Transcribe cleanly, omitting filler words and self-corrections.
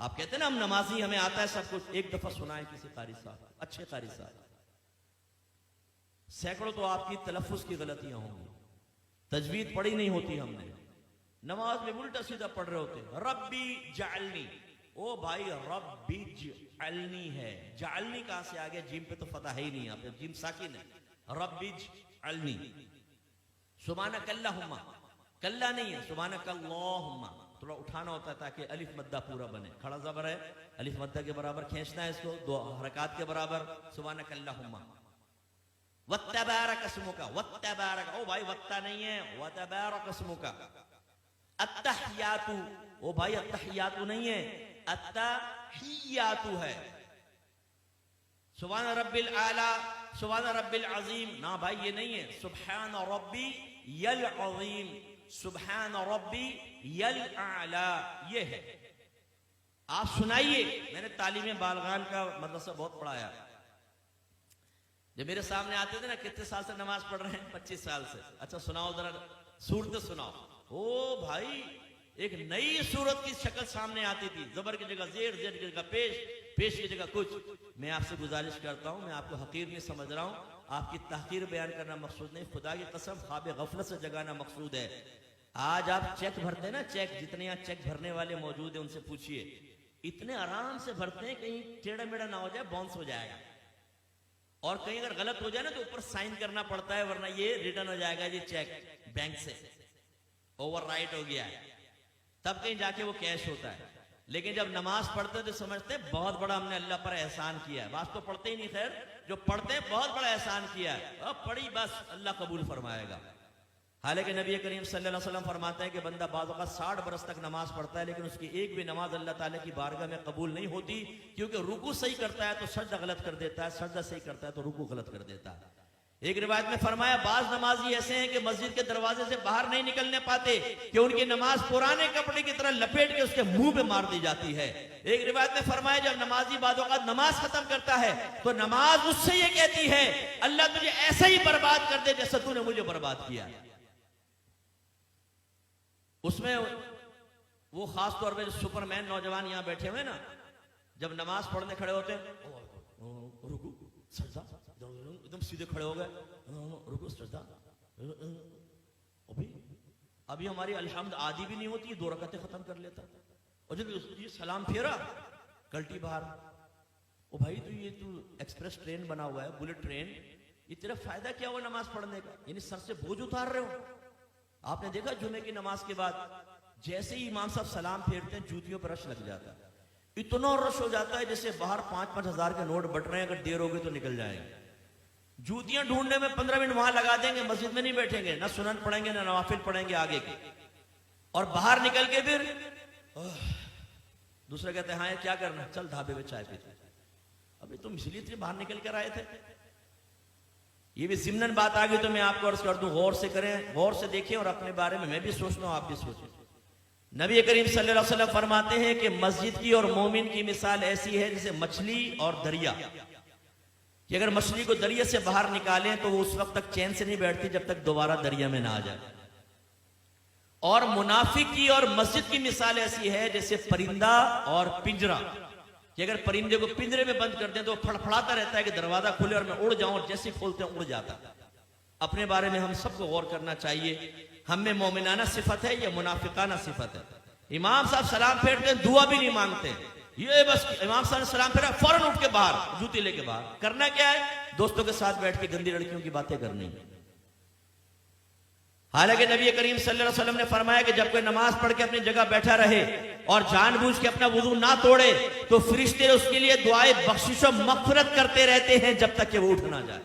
آپ کہتے ہیں نا ہم نمازی ہمیں آتا ہے سب کچھ، ایک دفعہ سنائے کسی قاری صاحب، اچھے قاری صاحب، سینکڑوں تو آپ کی تلفظ کی غلطیاں ہوں گی، تجوید پڑھی نہیں ہوتی ہم نے، نماز میں الٹا سیدھا پڑھ رہے ہوتے، ربی جعلنی، او بھائی ربی جعلنی ہے، جعلنی کہاں سے آگیا؟ جیم پہ تو فتح ہے ہی نہیں، آپ جیم ساکن ہے، ربی جعلنی، سبحانک اللہم، کلہ نہیں ہے، سبحانک اللہم، تھوڑا اٹھانا ہوتا ہے تاکہ الف مدہ پورا بنے، کھڑا زبر ہے، الف مدہ کے برابر کھینچنا ہے اس کو، دو حرکات کے برابر، سبحانک اللہم، وَتَّبَارَكَ اسْمُكَ، وَتَّبَارَكَ، او بھائی وَتَّا نہیں ہے، وَتَبَارَكَ اسْمُكَ، التحیات، او بھائی التحیات نہیں ہے، التحیات ہے، سبحان رب العالی، سبحان رب العظیم، نا بھائی یہ نہیں ہے، سبحان ربی العظیم، سبحان ربی الاعلی، یہ ہے۔ آپ سنائیے، میں نے تعلیم بالغان کا مدرسہ بہت پڑھایا، جب میرے سامنے آتے تھے نا، کتنے سال سے نماز پڑھ رہے ہیں؟ 25 سال سے، اچھا سناؤ ذرا صورت سناؤ، او بھائی ایک نئی صورت کی شکل سامنے آتی تھی، زبر کی جگہ زیر، زیر کی جگہ پیش، پیش کی جگہ کچھ۔ میں آپ سے گزارش کرتا ہوں، میں آپ کو حقیر نہیں سمجھ رہا ہوں، آپ کی تحقیر بیان کرنا مقصود نہیں، خدا کی قسم خواب غفلت سے جگانا مقصود ہے۔ آج آپ چیک بھرتے ہیں نا، چیک، جتنے یہاں چیک بھرنے والے موجود ہیں ان سے پوچھئے، اتنے آرام سے بھرتے ہیں کہیں ٹیڑھا میڑھا نہ ہو جائے، باؤنس ہو جائے گا، اور کہیں اگر غلط ہو جائے نا تو اوپر سائن کرنا پڑتا ہے، ورنہ یہ ریٹرن ہو جائے گا جی چیک بینک سے اوور رائٹ ہو گیا ہے، تب کہیں جا کے وہ کیش ہوتا ہے۔ لیکن جب نماز پڑھتے تو سمجھتے ہیں بہت بڑا ہم نے اللہ پر احسان کیا ہے، بعض تو پڑھتے ہی نہیں، خیر جو پڑھتے ہیں بہت بڑا احسان کیا ہے، اب پڑھی بس اللہ قبول فرمائے گا۔ حالانکہ نبی کریم صلی اللہ علیہ وسلم فرماتے ہیں کہ بندہ بعض اوقات 60 برس تک نماز پڑھتا ہے لیکن اس کی ایک بھی نماز اللہ تعالیٰ کی بارگاہ میں قبول نہیں ہوتی، کیونکہ رکوع صحیح کرتا ہے تو سجدہ غلط کر دیتا ہے، سجدہ صحیح کرتا ہے تو رکوع غلط کر دیتا ہے۔ ایک روایت میں فرمایا بعض نمازی ایسے ہیں کہ مسجد کے دروازے سے باہر نہیں نکلنے پاتے کہ ان کی نماز پرانے کپڑے کی طرح لپیٹ کے اس کے منہ پہ مار دی جاتی ہے۔ ایک روایت میں فرمایا جب نمازی بعض اوقات نماز ختم کرتا ہے تو نماز اس سے یہ کہتی ہے اللہ تجھے ایسا ہی برباد کر دے جیسا تو نے مجھے برباد کیا۔ اس میں وہ خاص طور پہ سپر مین نوجوان یہاں بیٹھے ہوئے نا، جب نماز پڑھنے کھڑے ہوتے ہیں رکوع سجدہ، ایک دم سیدھے کھڑے ہو گئے، رکوع سجدہ، ابھی ہماری الحمد آدھی بھی نہیں ہوتی، 2 رکعتیں ختم کر لیتا، اور جب یہ سلام پھیرا کلٹی باہر، او بھائی تو یہ تو ایکسپریس ٹرین بنا ہوا ہے، بلٹ ٹرین، یہ تیرا فائدہ کیا ہوا نماز پڑھنے کا؟ یعنی سر سے بوجھ اتار رہے ہو۔ آپ نے دیکھا جمعے کی نماز کے بعد جیسے ہی امام صاحب سلام پھیرتے ہیں جوتیوں پر رش لگ جاتا ہے، اتنا رش ہو جاتا ہے جیسے باہر 5-5 ہزار کے نوٹ بٹ رہے ہیں، اگر دیر ہوگی تو نکل جائیں گے۔ جوتیاں ڈھونڈنے میں 15 منٹ وہاں لگا دیں گے، مسجد میں نہیں بیٹھیں گے، نہ سنن پڑھیں گے نہ نوافل پڑھیں گے آگے کی، اور باہر نکل کے پھر دوسرے کہتے ہیں ہاں کیا کرنا، چل ڈھابے میں چائے پیتے، ابھی تم اس لیے باہر نکل کر آئے تھے۔ یہ بھی ضمناً بات آ گئی تو میں آپ کو عرض کر دوں، غور سے کریں، غور سے دیکھیں، اور اپنے بارے میں بھی سوچنا ہوں، آپ بھی سوچیں۔ نبی کریم صلی اللہ علیہ وسلم فرماتے ہیں کہ مسجد کی اور مومن کی مثال ایسی ہے جیسے مچھلی اور دریا، کہ اگر مچھلی کو دریا سے باہر نکالیں تو وہ اس وقت تک چین سے نہیں بیٹھتی جب تک دوبارہ دریا میں نہ آ جائے، اور منافق کی اور مسجد کی مثال ایسی ہے جیسے پرندہ اور پنجرہ، کہ اگر پرندے کو پنجرے میں بند کر دیں تو وہ پھڑپھڑاتا رہتا ہے کہ دروازہ کھلے اور میں اڑ جاؤں، اور جیسے کھولتے ہیں اڑ جاتا۔ اپنے بارے میں ہم سب کو غور کرنا چاہیے، ہم میں مومنانہ صفت ہے یا منافقانہ صفت ہے؟ امام صاحب سلام پھیرتے ہیں دعا بھی نہیں مانگتے، یہ بس امام صاحب نے سلام پھیرا فوراً اٹھ کے باہر، جوتی لے کے باہر، کرنا کیا ہے؟ دوستوں کے ساتھ بیٹھ کے گندی لڑکیوں کی باتیں کرنی۔ حالانکہ نبی کریم صلی اللہ علیہ وسلم نے فرمایا کہ جب کوئی نماز پڑھ کے اپنی جگہ بیٹھا رہے اور جان بوجھ کے اپنا وضو نہ توڑے تو فرشتے اس کے لیے دعائے بخشش و مغفرت کرتے رہتے ہیں جب تک کہ وہ اٹھ نہ جائے۔